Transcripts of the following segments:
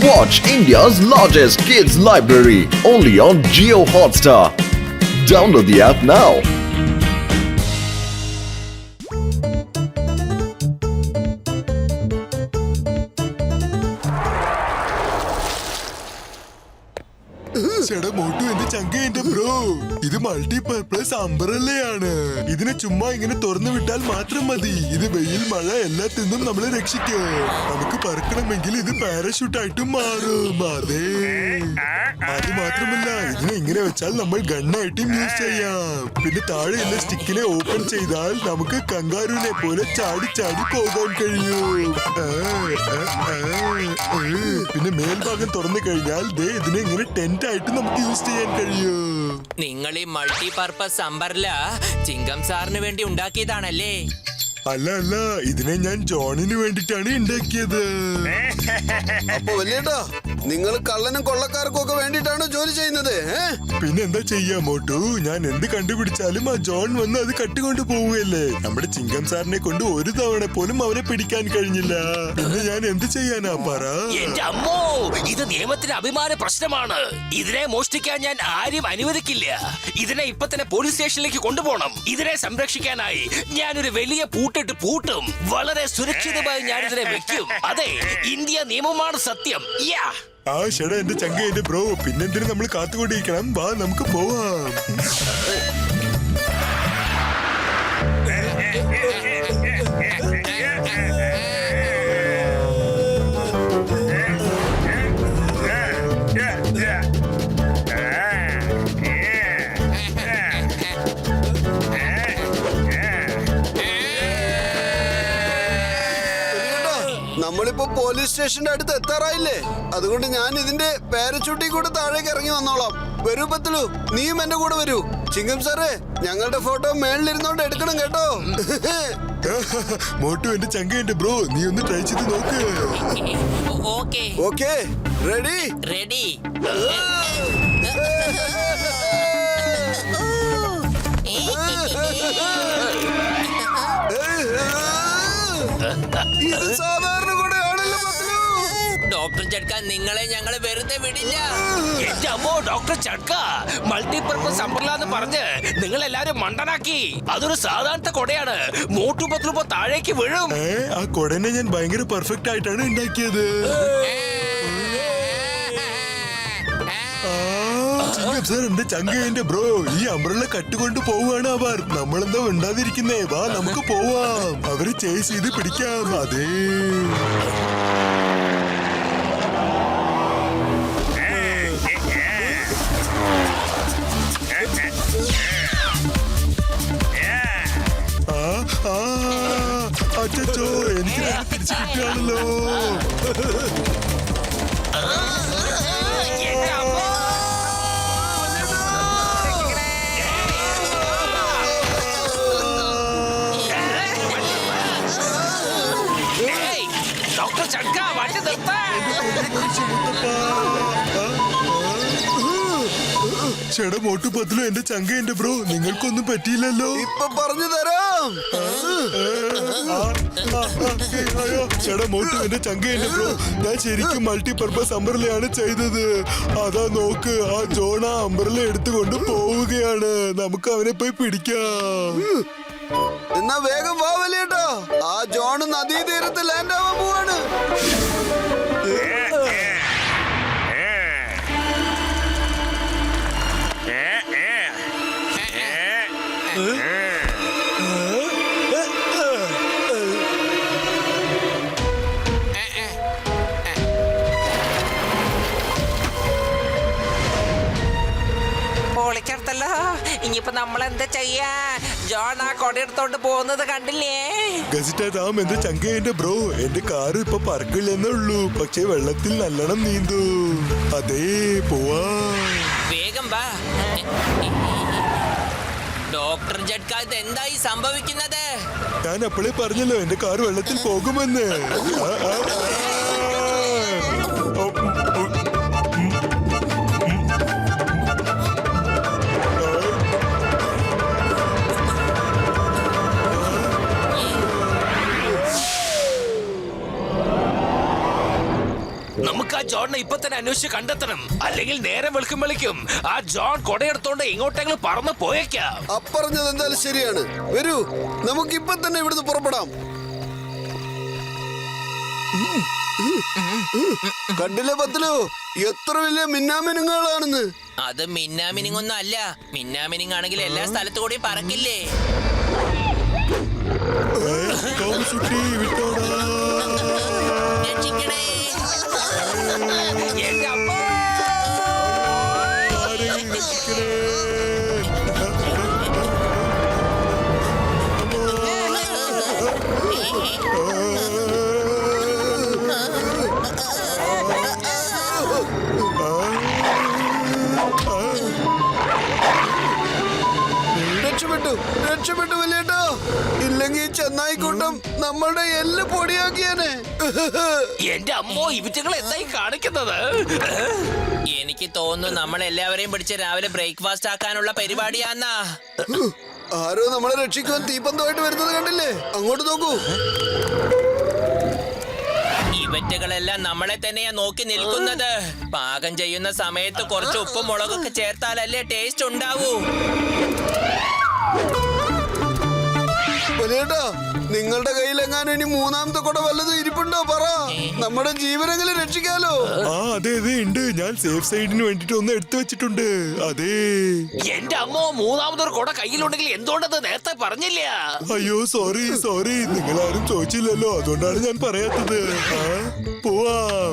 Watch India's largest kids library only on Jio Hotstar. Download the app now. ചേട്ടാ മോട്ടു എന്റെ ചങ്ക എന്റെ bro ഇത് multipurpose അംബ്രല്ലയാണ്. ഇതിനെ ചുമ്മാ ഇങ്ങനെ തുറന്നു വിട്ടാൽ മാത്രം മതി. ഇത് വെയിൽ മഴ എല്ലാത്തിനും നമ്മളെ രക്ഷിക്കും. നമുക്ക് പറക്കണമെങ്കിൽ ഇത് പാരഷൂട്ടായിട്ടും മാറും. അതെ, അത് മാത്രമല്ല ഇതിനെ ഇങ്ങനെ വെച്ചാൽ നമ്മൾ ഗണ്ണായിട്ടും യൂസ് ചെയ്യാം. പിന്നെ താഴെയുള്ള സ്റ്റിക്കിനെ ഓപ്പൺ ചെയ്താൽ നമുക്ക് കങ്കാരുവിനെ പോലെ ചാടി ചാടി പോകാൻ കഴിയും. പിന്നെ മേൽഭാഗം തുറന്നു കഴിഞ്ഞാൽ ദേ ഇതിനെ ഇങ്ങനെ ടെന്റ് ആയിട്ട് നമുക്ക് യൂസ് ചെയ്യാൻ കഴിയും. നിങ്ങൾ ഈ മൾട്ടിപർപ്പസ് അംബ്രല്ല ചിങ്കം സാറിന് വേണ്ടി ഉണ്ടാക്കിയതാണല്ലേ? അല്ല അല്ല, ഇതിനെ ഞാൻ ജോണിന് വേണ്ടിട്ടാണ് ഉണ്ടാക്കിയത്. അപ്പൊ വലിയേട്ടാ, നിങ്ങൾ കള്ളനും കൊള്ളക്കാർക്കും ഒക്കെ വേണ്ടിട്ടാണ് ജോലി ചെയ്യുന്നത്? പിന്നെ എന്താ ചെയ്യാ മോട്ടു, ഞാൻ എന്ത് കണ്ടുപിടിച്ചാലും ആ ജോൺ വന്ന് അത് കട്ടുകൊണ്ട് പോവുകയല്ലേ. നമ്മുടെ ചിങ്കം സാറിനെ കൊണ്ട് ഒരു തവണ പോലും അവനെ പിടിക്കാൻ കഴിഞ്ഞില്ല. പിന്നെ ഞാൻ എന്ത് ചെയ്യാനാ പറ? എന്റെ അമ്മോ, ഇത് നിയമത്തിന് അഭിമാന പ്രശ്നമാണ്. ഇതിനെ മോഷ്ടിക്കാൻ ഞാൻ ആരും അനുവദിക്കില്ല. ഇതിനെ ഇപ്പൊ തന്നെ പോലീസ് സ്റ്റേഷനിലേക്ക് കൊണ്ടുപോകണം. ഇതിനെ സംരക്ഷിക്കാനായി ഞാനൊരു വലിയ പൂട്ടിട്ട് പൂട്ടും. വളരെ സുരക്ഷിതമായി ഞാൻ ഇതിനെ വെക്കും. അതെ, ഇന്ത്യ നിയമമാണ് സത്യം. ആ ഷെടാ എന്റെ ചങ്ക എന്റെ ബ്രോ, പിന്നെന്തിനു നമ്മൾ കാത്തുകൊണ്ടിരിക്കണം? വാ നമുക്ക് പോവാം. നമ്മളിപ്പോ പോലീസ് സ്റ്റേഷന്റെ അടുത്ത് എത്താറായില്ലേ? അതുകൊണ്ട് ഞാൻ ഇതിന്റെ പാരച്യൂട്ടിൽ കൂടെ താഴേക്ക് ഇറങ്ങി വന്നോളാം. വരൂ പത്തലു, നീയും എന്റെ കൂടെ വരൂ. ചിങ്കം സാറേ, ഞങ്ങളുടെ ഫോട്ടോ മേളിലിരുന്നോണ്ട് എടുക്കണം കേട്ടോ. മോട്ടു എന്റെ ചങ്ക എന്റെ ബ്രോ, നീ ഒന്ന് ട്രൈ ചെയ്ത് നോക്ക്. Okay, ready? റെഡി. ഇത് സാധാരണ കൂടെ ആണല്ലോ പത്തലു. ഡോക്ടർ ചട്ക, നിങ്ങളെ ഞങ്ങള് വെറുതെ വിടില്ല. എന്റെ അമ്മോ ഡോക്ടർ ചട്ക, മൾട്ടിപർപ്പസ് അംബ്രല്ല എന്ന് പറഞ്ഞ് നിങ്ങൾ എല്ലാരും മണ്ടനാക്കി. അതൊരു സാധാരണ കൊടയാണ്. മോട്ടു പത്രുപ്പോ താഴേക്ക് വീഴും. ആ കൊടനെ ഞാൻ ഭയങ്കര പെർഫെക്റ്റ് ആയിട്ടാണ് ഉണ്ടാക്കിയത്. സാർ എന്റെ ചങ്ക എന്റെ ബ്രോ, ഈ അംബ്രല്ല കട്ടുകൊണ്ട് പോവാണ് അവർ. നമ്മളെന്താ ഉണ്ടാതിരിക്കുന്നേ? വാ നമുക്ക് പോവാം, അവരെ ചേസ് ചെയ്ത് പിടിക്കാം. അതെ, അച്ചോ എനിക്ക് തിരിച്ചു കിട്ടുകയാണല്ലോ. ഡോക്ടർ ചട്ക, വണ്ടി നിർത്താൻ. ചേട്ടാ മോട്ടു പത്തിലോ എന്റെ ചങ്ക എന്റെ ബ്രോ, നിങ്ങൾക്കൊന്നും പറ്റിയില്ലല്ലോ. ഇപ്പൊ പറഞ്ഞു തരാം. ചേട്ടാ മോട്ടു എന്റെ ചങ്ക എന്റെ ബ്രോ, ഞാൻ ശരിക്കും മൾട്ടിപർപ്പസ് അംബ്രല്ലയാണ് ചെയ്തത്. അതാ നോക്ക്, ആ ജോൺ ആ അംബ്രല്ല എടുത്തുകൊണ്ട് പോവുകയാണ്. നമുക്ക് അവനെ പോയി പിടിക്കാം. എന്നാ വേഗം വാ വലിയേട്ടാ, ആ ജോൺ നദീതീരത്ത് ലാൻഡ് ആവാൻ പോവാണ്. പൊളിച്ചെടുത്തല്ലോ. ഇനിയിപ്പോ നമ്മളെന്താ ചെയ്യാ? ജോൺ ആ കൊടയെടുത്തോണ്ട് പോകുന്നത് കണ്ടില്ലേ? ഗസിറ്റ രാം എന്റെ ചങ്ക എന്റെ ബ്രോ, എന്റെ കാറ് ഇപ്പൊ പറക്കില്ലെന്നേ ഉള്ളൂ, പക്ഷെ വെള്ളത്തിൽ നല്ലോണം നീന്തു. അതേ, പോവാ. വേഗം വാ. ഡോക്ടർ ജഡ്ക, ഇത് എന്തായി സംഭവിക്കുന്നത്? ഞാൻ അപ്പോഴേ പറഞ്ഞല്ലോ എന്റെ കാറ് വെള്ളത്തിൽ പോകുമെന്ന്. നമുക്ക് ആ ജോണിനെ ഇപ്പൊ തന്നെ അന്വേഷിച്ച് കണ്ടെത്തണം. അല്ലെങ്കിൽ നേരം വെളുക്കുമ്പോഴേക്കും ആ ജോൺ കൊടയെടുത്തോണ്ട് എങ്ങോട്ടെങ്കിലും പറന്ന് പോയേക്കാം. അപ്പറഞ്ഞത് എന്തായാലും ശരിയാണ്. വരൂ, നമുക്ക് ഇപ്പൊ തന്നെ ഇവിടുന്ന് പുറപ്പെടാം. കണ്ടില്ലേ പത്തിലോ, എത്ര വലിയ മിന്നാമിനുങ്ങളാണെന്ന്. അത് മിന്നാമിനിങ് ഒന്നും അല്ല. മിന്നാമിനിങ് ആണെങ്കിൽ എല്ലാ സ്ഥലത്തു കൂടി പറക്കില്ലേ. തോമസുട്ടി വിട്ടോടാ. രക്ഷിക്കണേ. എന്റെ അമ്മ! ആരെങ്കിലും രക്ഷിക്കണേ. രക്ഷപ്പെട്ടു വലിയേട്ടാ. ഇല്ലെങ്കിൽ ചെന്നായിക്കൂട്ടം നമ്മളുടെ എല്ല് പൊടിയാക്കിയാനെ. എന്റെ അമ്മോ, ഇവറ്റകൾ എന്തായി കാണിക്കുന്നത്? എനിക്ക് തോന്നുന്നു നമ്മൾ എല്ലാവരെയും പിടിച്ച് രാവിലെ ബ്രേക്ക്ഫാസ്റ്റ് ആക്കാനുള്ള പരിപാടിയാന്നാ. ആരോ നമ്മളെ രക്ഷിക്കുവാൻ തീപ്പന്തമായിട്ട് വരുന്നത് കണ്ടില്ലേ? അങ്ങോട്ട് നോക്കൂ. ഇവറ്റകളെല്ലാം നമ്മളെ തന്നെയാ നോക്കി നിൽക്കുന്നത്. പാകം ചെയ്യുന്ന സമയത്ത് കുറച്ച് ഉപ്പും മുളകൊക്കെ ചേർത്താലല്ലേ ടേസ്റ്റ് ഉണ്ടാവൂ. വലിയേട്ടാ, നിങ്ങളുടെ കയ്യിലെങ്ങാനും ഇനി മൂന്നാമത്തെ കുട വല്ലതും ഇരിപ്പുണ്ടോ? പറ, നമ്മുടെ ജീവനെങ്കിലും രക്ഷിക്കാലോ. ആ അതെ അതെ ഉണ്ട്. ഞാൻ സേഫ് സൈഡിന് വേണ്ടിട്ട് ഒന്ന് എടുത്തു വെച്ചിട്ടുണ്ട്. അതെ. എന്റെ അമ്മോ, മൂന്നാമതൊരു കൊട കയ്യിലുണ്ടെങ്കിൽ എന്തുകൊണ്ടത് നേരത്തെ പറഞ്ഞില്ല? അയ്യോ സോറി നിങ്ങളാരും ചോദിച്ചില്ലല്ലോ, അതുകൊണ്ടാണ് ഞാൻ പറയാത്തത്. പോവാം.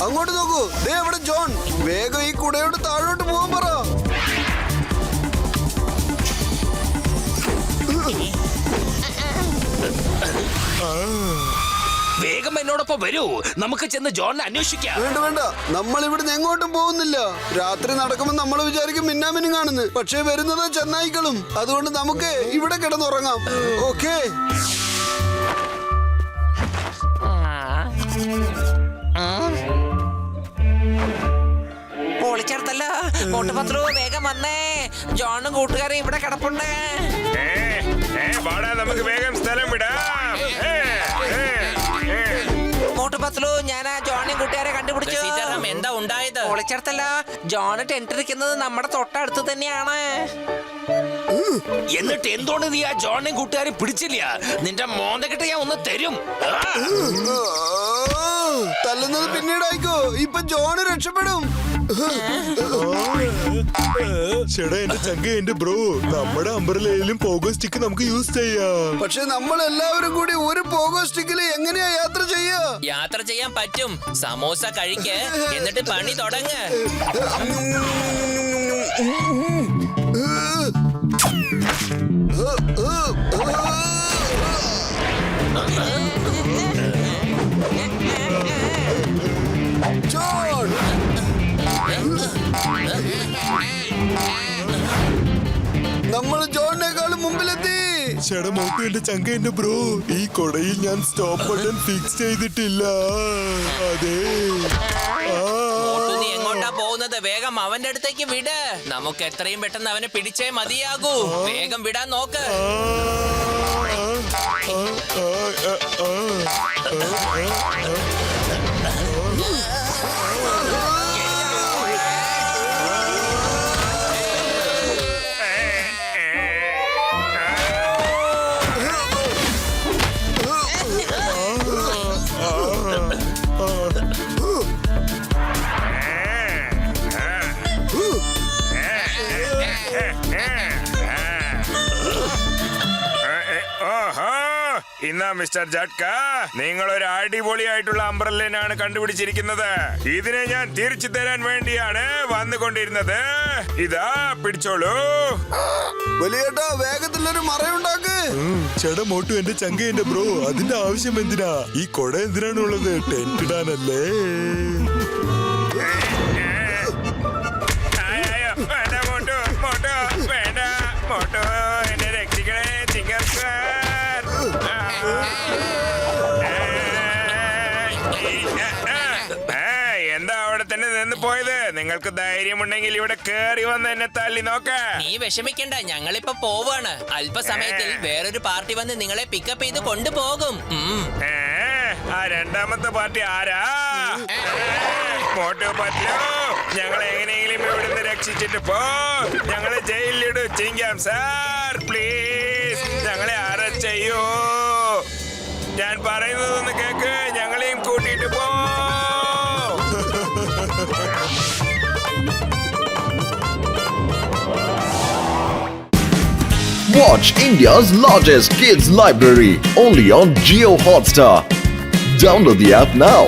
അങ്ങോട്ട് നോക്കൂ, ദേ അവിടെ ജോൺ. വേഗം ഈ കുടയോട് താഴോട്ട് പോകാൻ പറ. വേഗം എന്നോടൊപ്പം വരൂ, നമുക്ക് ചെന്ന് ജോണിനെ അന്വേഷിക്കാം. വേണ്ട, നമ്മൾ ഇവിടുന്ന് എങ്ങോട്ടും പോകുന്നില്ല. രാത്രി നടക്കുമ്പോൾ നമ്മൾ വിചാരിക്കും മിന്നാമിനും കാണുന്നു, പക്ഷേ വരുന്നത് ചെന്നായിക്കളും. അതുകൊണ്ട് നമുക്ക് ഇവിടെ കിടന്നുറങ്ങാം. ഓക്കേ. പൊളിച്ചെടുത്തല്ലോ. മോട്ടുപത്രു വേഗം വന്നേ. ജോണും കൂട്ടുകാരും ഇവിടെ കിടപ്പുണ്ട്. നമുക്ക് വേഗം സ്ഥലം വിടാം. മോട്ടുപത്രു, ഞാൻ ആ ജോണിയും കൂട്ടുകാരെ കണ്ടുപിടിച്ചു. എന്താ ഉണ്ടായത്? പൊളിച്ചെടുത്തല്ലോ. ജോണ് ടെന്റ് ഇരിക്കുന്നത് നമ്മുടെ തൊട്ടടുത്ത് തന്നെയാണ്. എന്നിട്ട് എന്തുകൊണ്ട് നീ ആ ജോണിനെയും കൂട്ടുകാരെ പിടിച്ചില്ല? നിന്റെ മോന്തക്കിട്ട് ഞാൻ ഒന്ന് തരും. തല്ലുന്നത് പിന്നീടായിക്കോ. ഇപ്പൊ ജോണ് രക്ഷപ്പെടും. ചേട്ടാ, എന്റെ ചങ്ക, എന്റെ ബ്രോ, നമ്മുടെ അംബ്രലയിലും പോഗോ സ്റ്റിക്ക് നമുക്ക് യൂസ് ചെയ്യാം. പക്ഷെ നമ്മൾ എല്ലാവരും കൂടി ഒരു പോഗോ സ്റ്റിക്കില് എങ്ങനെയാ യാത്ര ചെയ്യാ? യാത്ര ചെയ്യാൻ പറ്റും. സമോസ കഴിക്ക്, എന്നിട്ട് പണി തുടങ്ങ്. ജോൺ, നമ്മൾ ജോണിനേക്കാളും മുമ്പിലെത്തി. ചേട്ടാ മോട്ടു, എന്റെ ചങ്ക, എന്റെ ബ്രോ, ഈ കൊടയിൽ ഞാൻ സ്റ്റോപ്പ് ബട്ടൺ ഫിക്സ് ചെയ്തിട്ടില്ല. അതെ. മോട്ടു, നീ എങ്ങോട്ടാ പോകുന്നത്? വേഗം അവന്റെ അടുത്തേക്ക് വിട്. നമുക്ക് എത്രയും പെട്ടെന്ന് അവനെ പിടിച്ചേ മതിയാകൂ. വേഗം വിടാൻ നോക്ക്. ഇന്നാ മിസ്റ്റർ ജട്ക, നിങ്ങൾ ഒരു അടിപൊളിയായിട്ടുള്ള അംബ്രല്ലേനാണ് കണ്ടുപിടിച്ചിരിക്കുന്നത്. ഇതിനെ ഞാൻ തിരിച്ചു തരാൻ വേണ്ടിയാണ് വന്നുകൊണ്ടിരുന്നത്. ഇതാ പിടിച്ചോളൂ. വലിയേട്ടാ, വേഗത്തിലൊരു മറയുണ്ടാക്ക്. ചേട്ടാ മോട്ടു, എന്റെ ചങ്ക, എന്റെ ബ്രോ, അതിന്റെ ആവശ്യം എന്തിനാ? ഈ കൊട എന്തിനാണുള്ളത്? ടെന്റ് ഇടാനല്ലേ? വേണ്ട മോട്ടു, മോട്ടു വേണ്ട. മോട്ടു, എന്നെ രക്ഷിക്കണേ ചിങ്കം സാർ. എന്താ അവിടെ തന്നെ നിന്ന് പോയത്? നിങ്ങൾ നിങ്ങൾക്ക് ധൈര്യമുണ്ടെങ്കിൽ ഇവിടെ കേറി വന്ന് എന്നെ തള്ളി നോക്ക. നീ വിഷമിക്കണ്ട, ഞങ്ങളിപ്പോ പോവാണ്. അല്പസമയത്തിൽ വേറൊരു പാർട്ടി വന്ന് നിങ്ങളെ പിക്കപ്പ് ചെയ്ത് കൊണ്ടുപോകും. ആ രണ്ടാമത്തെ പാർട്ടി ആരാ? മോട്ടോ പറ്റില്ലോ. ഞങ്ങളെ എങ്ങനെയെങ്കിലും ഇവിടുന്ന് രക്ഷിച്ചിട്ട് പോ. ഞങ്ങളെ ജയിലിലിടൂ ചിങ്കം സാർ, പ്ലീസ്. ഞങ്ങളെ അറസ്റ്റ് ചെയ്യൂ. ഞാൻ പറയുന്നതൊന്ന് കേക്ക്. ഞങ്ങളെയും കൂട്ടിയിട്ട് പോ. Watch India's largest kids library only on Geo Hotstar. Download the app now.